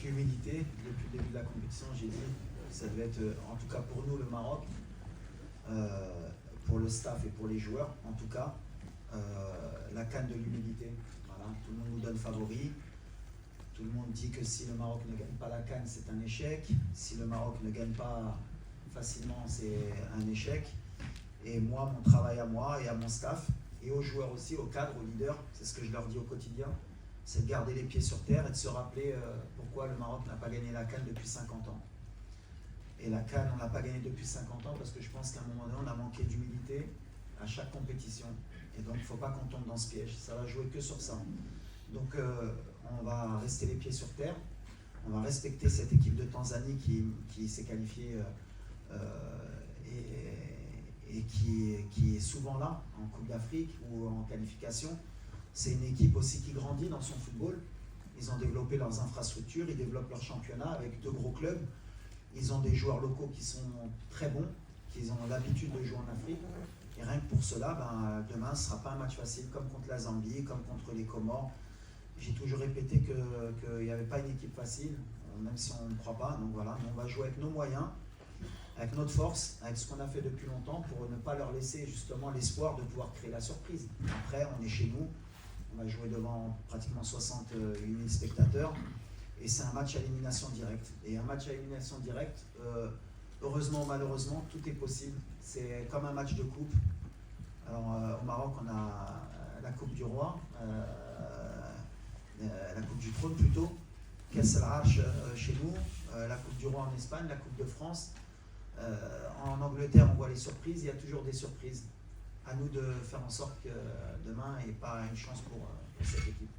avec l'humilité. Depuis le début de la compétition, j'ai dit ça devait être, en tout cas pour nous, le Maroc, pour le staff et pour les joueurs, en tout cas, la CAN de l'humilité. Voilà, tout le monde nous donne favori. Tout le monde dit que si le Maroc ne gagne pas la CAN, c'est un échec. Si le Maroc ne gagne pas facilement, c'est un échec. Et moi, mon travail à moi et à mon staff, et aux joueurs aussi, aux cadres, aux leaders, c'est ce que je leur dis au quotidien, c'est de garder les pieds sur terre et de se rappeler pourquoi le Maroc n'a pas gagné la CAN depuis 50 ans. Et la CAN, on n'a pas gagné depuis 50 ans parce que je pense qu'à un moment donné, on a manqué d'humilité à chaque compétition. Et donc, il ne faut pas qu'on tombe dans ce piège. Ça va jouer que sur ça. Donc, on va rester les pieds sur terre. On va respecter cette équipe de Tanzanie qui s'est qualifiée et qui est souvent là, en Coupe d'Afrique ou en qualification. C'est une équipe aussi qui grandit dans son football. Ils ont développé leurs infrastructures, ils développent leur championnat avec 2 gros clubs. Ils ont des joueurs locaux qui sont très bons, qui ont l'habitude de jouer en Afrique. Et rien que pour cela, demain, ce ne sera pas un match facile, comme contre la Zambie, comme contre les Comores. J'ai toujours répété qu'il n'y avait pas une équipe facile, même si on ne croit pas. Donc voilà, on va jouer avec nos moyens, avec notre force, avec ce qu'on a fait depuis longtemps, pour ne pas leur laisser justement l'espoir de pouvoir créer la surprise. Après, on est chez nous, on va jouer devant pratiquement 68 000 spectateurs. Et c'est un match à élimination directe. Et un match à élimination directe, heureusement ou malheureusement, tout est possible. C'est comme un match de coupe. Alors au Maroc, on a la Coupe du Roi, la Coupe du Trône plutôt, Kass al-Arch chez nous, la Coupe du Roi en Espagne, la Coupe de France. En Angleterre, on voit les surprises, il y a toujours des surprises. À nous de faire en sorte que demain, il n'y ait pas une chance pour cette équipe.